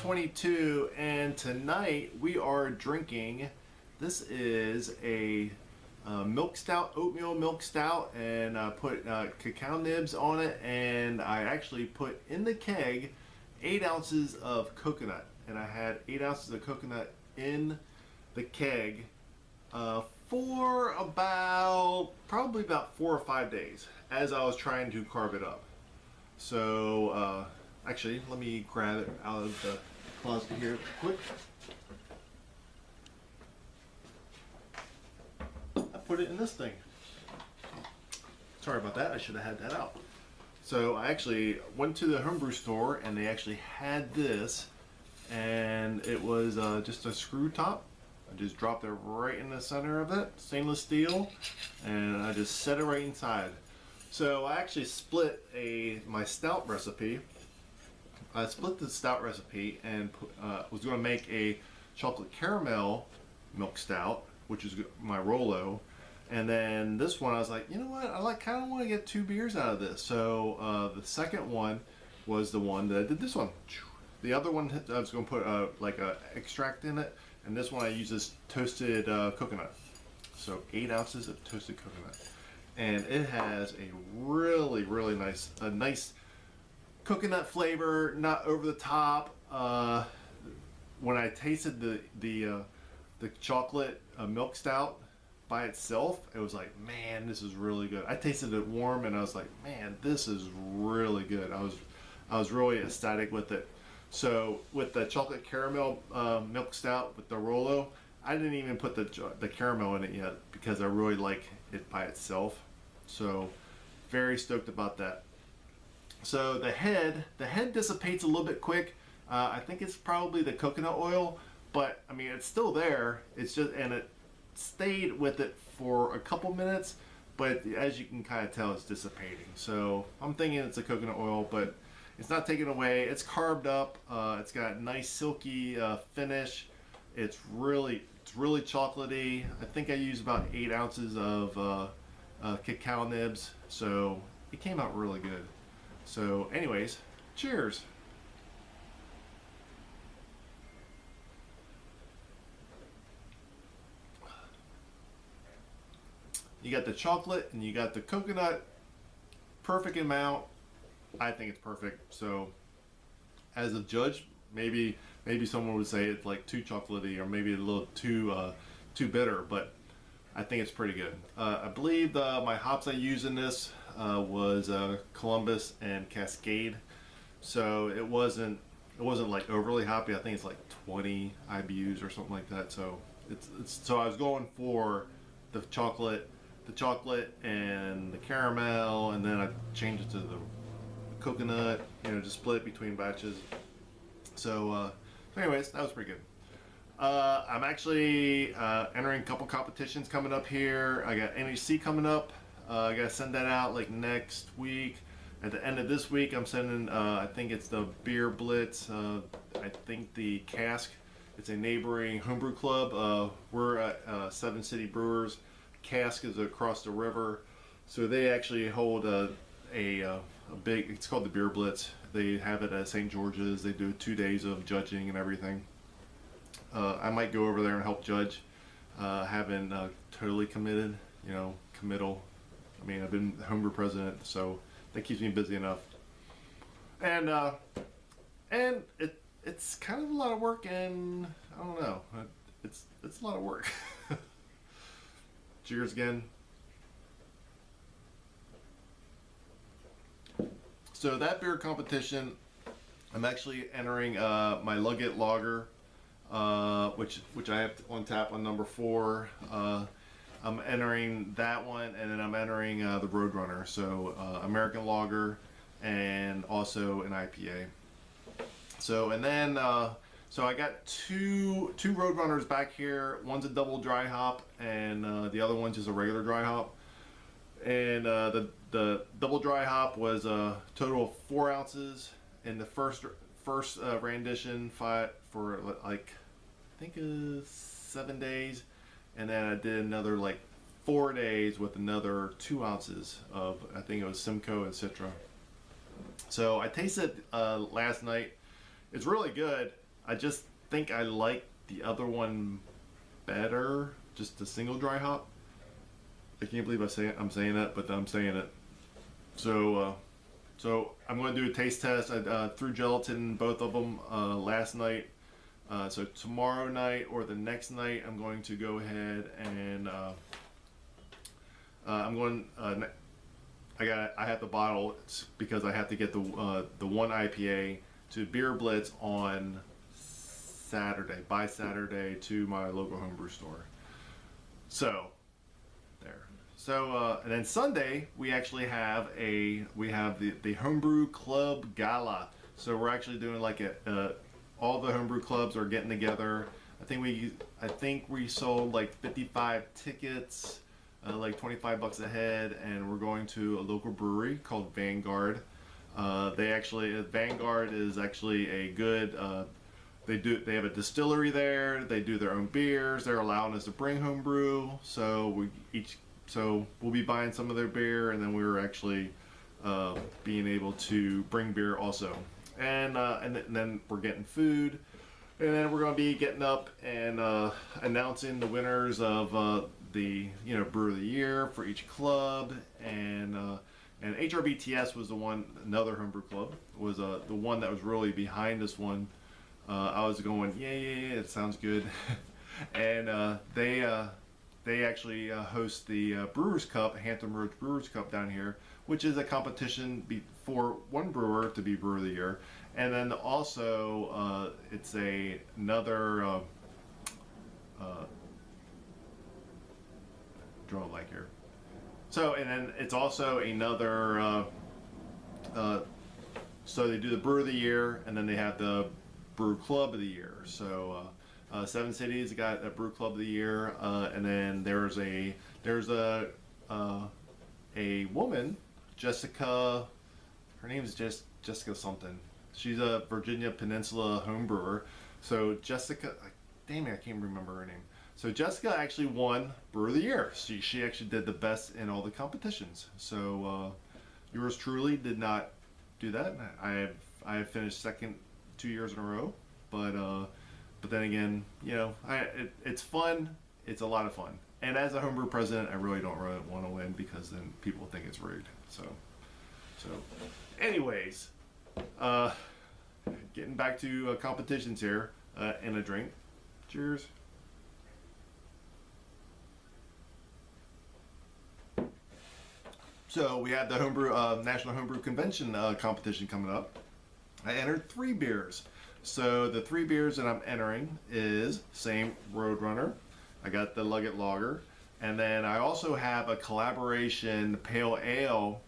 2022, and tonight we are drinking. This is a milk stout, oatmeal milk stout, and I put cacao nibs on it, and I actually put in the keg 8 ounces of coconut, and I had 8 ounces of coconut in the keg for probably about 4 or 5 days as I was trying to carve it up. So actually, let me grab it out of the closet here quick. I put it in this thing. Sorry about that, I should have had that out. So I actually went to the homebrew store and they actually had this, and it was just a screw top. I just dropped it right in the center of it, stainless steel, and I just set it right inside. So I actually split my stout recipe. I split the stout recipe and was going to make a chocolate caramel milk stout, which is my Rolo. And then this one, I was like, you know what? I kind of want to get 2 beers out of this. So the second one was the one that I did this one. The other one I was going to put like a extract in it, and this one I use this toasted coconut. So 8 ounces of toasted coconut. And it has a really nice coconut flavor, not over the top. When I tasted the chocolate milk stout by itself, it was like, man, this is really good. I tasted it warm and I was like, man, this is really good. I was really ecstatic with it. So with the chocolate caramel milk stout with the Rolo, I didn't even put the caramel in it yet because I really like it by itself. So very stoked about that. So the head dissipates a little bit quick. I think it's probably the coconut oil, but I mean it's still there. It's just, and it stayed with it for a couple minutes, but as you can kind of tell, it's dissipating. So I'm thinking it's a coconut oil, but it's not taken away. It's carved up. It's got a nice silky finish. It's really chocolatey. I think I used about 8 ounces of cacao nibs, so it came out really good. So anyways, cheers. You got the chocolate and you got the coconut, perfect amount. I think it's perfect. So as a judge, maybe someone would say it's like too chocolatey or maybe a little too bitter, but I think it's pretty good. I believe my hops I used in this was Columbus and Cascade, so it wasn't like overly hoppy. I think it's like 20 IBUs or something like that. So so I was going for the chocolate and the caramel, and then I changed it to the coconut. You know, just split it between batches. So anyways, that was pretty good. I'm actually entering a couple competitions coming up here. I got NHC coming up. I gotta send that out like next week. At the end of this week, I'm sending, I think it's the Beer Blitz. I think the Cask. It's a neighboring homebrew club. We're at 7 City Brewers. Cask is across the river. So they actually hold a big, it's called the Beer Blitz. They have it at St. George's. They do 2 days of judging and everything. I might go over there and help judge. Haven't totally committed, you know, committal. I mean, I've been homebrew president, so that keeps me busy enough. And it's kind of a lot of work, and I don't know, it's a lot of work. Cheers again. So that beer competition, I'm actually entering my Luggett Lager. Which I have on tap on number 4. I'm entering that one, and then I'm entering the Roadrunner, so American Lager and also an IPA. So and then so I got two Roadrunners back here. One's a double dry hop, and the other one's just a regular dry hop. And the double dry hop was a total of 4 ounces in the first rendition, for like I think 7 days, and then I did another like 4 days with another 2 ounces of, I think it was Simcoe and Citra. So I tasted last night. It's really good. I just think I like the other one better, just the single dry hop. I can't believe I'm saying that, but I'm saying it. So so I'm going to do a taste test. I threw gelatin in both of them last night. So tomorrow night or the next night, I'm going to go ahead and I'm going. I have to bottle it because I have to get the one IPA to Beer Blitz on Saturday, by Saturday, to my local homebrew store. So there. So and then Sunday we actually have the homebrew club gala. So we're actually doing like all the homebrew clubs are getting together. I think we sold like 55 tickets, like $25 a head, and we're going to a local brewery called Vanguard. Vanguard is actually a good. They have a distillery there. They do their own beers. They're allowing us to bring homebrew. So we'll be buying some of their beer, and then we're actually being able to bring beer also. And then we're getting food, and then we're going to be getting up and announcing the winners of the brewer of the year for each club, and HRBTS was another homebrew club was the one that was really behind this one. I was going, yeah, it sounds good, and they actually host the Brewers Cup, Hampton Roads Brewers Cup down here, which is a competition for one brewer to be brewer of the year, and then also it's another draw a blank here. So and then it's also another. So they do the brewer of the year, and then they have the brew club of the year. So. Seven Cities got a brew club of the year, and then there's a woman, Jessica. Her name is just Jessica something. She's a Virginia Peninsula home brewer. So Jessica, damn it, I can't remember her name. So Jessica actually won brewer of the year. She actually did the best in all the competitions. So yours truly did not do that. I have finished second 2 years in a row, but then again, it's fun. It's a lot of fun. And as a homebrew president, I really don't want to win because then people think it's rigged. So anyways, getting back to competitions here and a drink. Cheers. So we have the National Homebrew Convention competition coming up. I entered 3 beers. So the 3 beers that I'm entering is same Roadrunner. I got the Luggett Lager, and then I also have a collaboration pale ale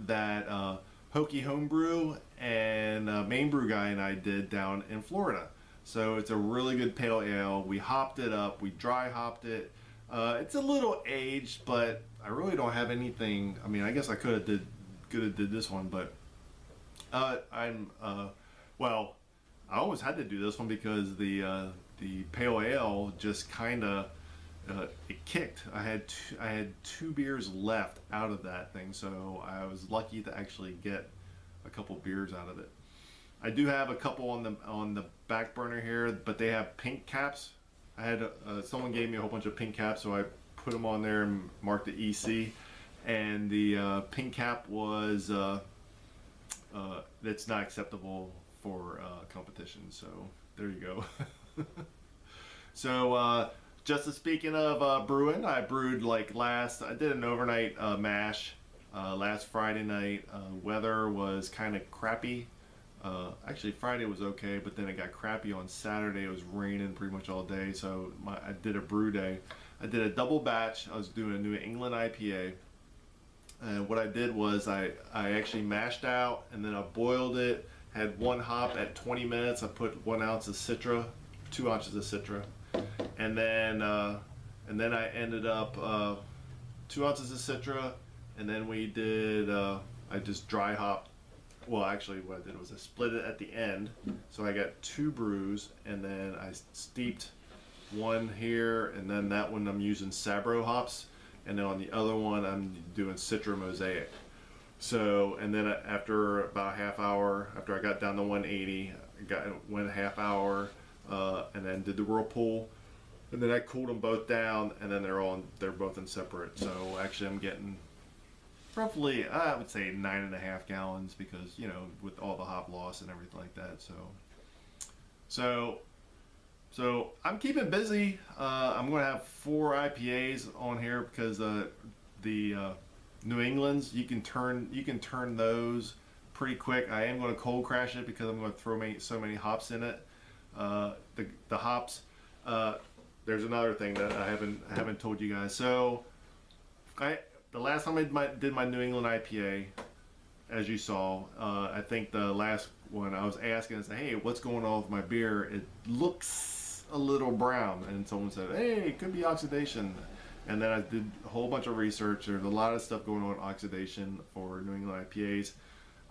that Hokey Homebrew and Main Brew Guy and I did down in Florida. So it's a really good pale ale. We hopped it up. We dry hopped it. It's a little aged, but I really don't have anything. I mean, I guess I could have did this one, but I always had to do this one because the pale ale just kind of it kicked. I had 2 beers left out of that thing, so I was lucky to actually get a couple beers out of it. I do have a couple on the back burner here, but they have pink caps. I had someone gave me a whole bunch of pink caps, so I put them on there and marked the EC. And the pink cap was that's not acceptable for competition. So there you go. So just speaking of brewing, I brewed I did an overnight mash last Friday night. Weather was kind of crappy. Actually Friday was okay, but then it got crappy on Saturday. It was raining pretty much all day, so I did a brew day. I did a double batch. I was doing a New England IPA, and what I did was I actually mashed out, and then I boiled it. Had 1 hop at 20 minutes. I put 1 ounce of Citra, 2 ounces of Citra, and then I ended up 2 ounces of Citra, and then we did I just dry hopped. Well, actually, what I did was I split it at the end, so I got 2 brews, and then I steeped 1 here, and then that one I'm using Sabro hops, and then on the other one I'm doing Citra Mosaic. So, and then after about a half hour, after I got down to 180, went a half hour, and then did the whirlpool, and then I cooled them both down, and then they're both in separate. So actually, I'm getting roughly, I would say 9.5 gallons, because with all the hop loss and everything like that. So I'm keeping busy. I'm going to have 4 IPAs on here, because the New Englands, you can turn those pretty quick. I am going to cold crash it, because I'm going to throw so many hops in it. The hops. There's another thing that I haven't told you guys. So the last time I did my New England IPA, as you saw, I think the last one I was asking, I said, hey, what's going on with my beer? It looks a little brown. And someone said, hey, it could be oxidation. And then I did a whole bunch of research. There's a lot of stuff going on with oxidation for New England IPAs.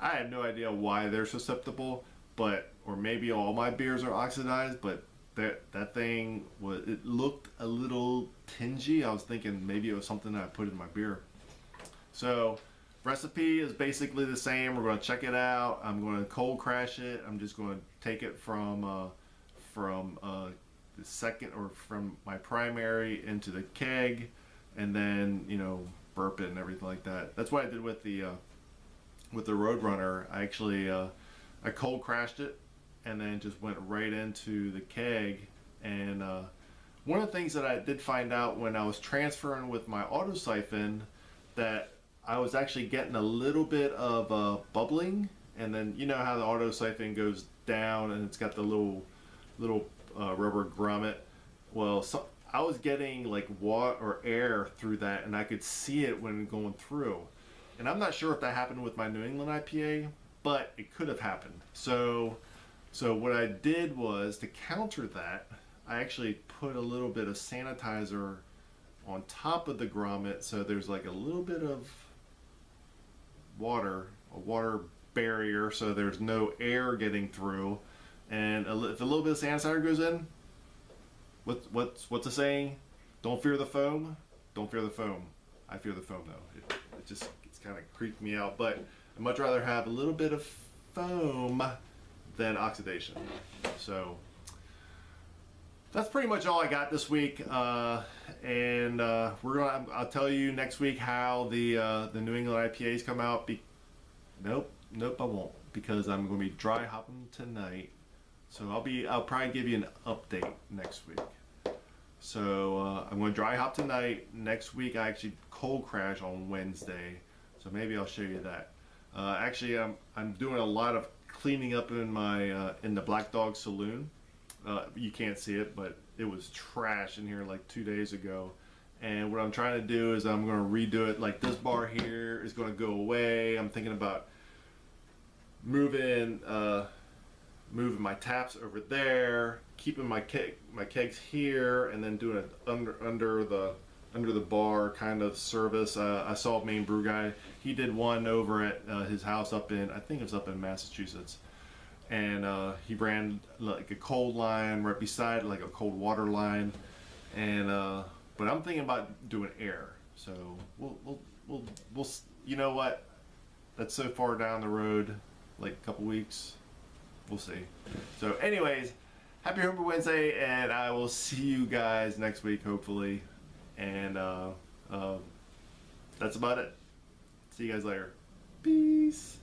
I have no idea why they're susceptible, or maybe all my beers are oxidized, but that thing it looked a little tingy. I was thinking maybe it was something that I put in my beer. So recipe is basically the same. We're going to check it out. I'm going to cold crash it. I'm just going to take it from the second, or from my primary into the keg, and then burp it and everything like that. That's what I did with the Roadrunner. I actually I cold crashed it, and then just went right into the keg. And one of the things that I did find out when I was transferring with my auto siphon, that I was actually getting a little bit of bubbling, and then you know how the auto siphon goes down and it's got the little rubber grommet. Well, so I was getting like water or air through that, and I could see it when going through. And I'm not sure if that happened with my New England IPA, but it could have happened. So what I did was, to counter that, I actually put a little bit of sanitizer on top of the grommet, so there's like a little bit of a water barrier, so there's no air getting through. And if a little bit of sanitizer goes in, what's the saying? Don't fear the foam. Don't fear the foam. I fear the foam though. It's kind of creeped me out. But I'd much rather have a little bit of foam than oxidation. So that's pretty much all I got this week. I'll tell you next week how the New England IPAs come out. Nope, I won't, because I'm going to be dry hopping tonight. So I'll probably give you an update next week. So I'm going to dry hop tonight. Next week I actually cold crash on Wednesday. So maybe I'll show you that. Actually, I'm doing a lot of cleaning up in my in the Black Dog Saloon. You can't see it, but it was trash in here like 2 days ago. And what I'm trying to do is I'm going to redo it. Like this bar here is going to go away. I'm thinking about moving my taps over there, keeping my kegs here, and then doing it under the bar kind of service. I saw Main Brew Guy. He did one over at his house I think it was up in Massachusetts. And he ran like a cold line right beside, like a cold water line. And but I'm thinking about doing air. So we'll you know what? That's so far down the road, like a couple weeks. We'll see. So anyways, happy Homebrew Wednesday, and I will see you guys next week, hopefully. And that's about it. See you guys later. Peace.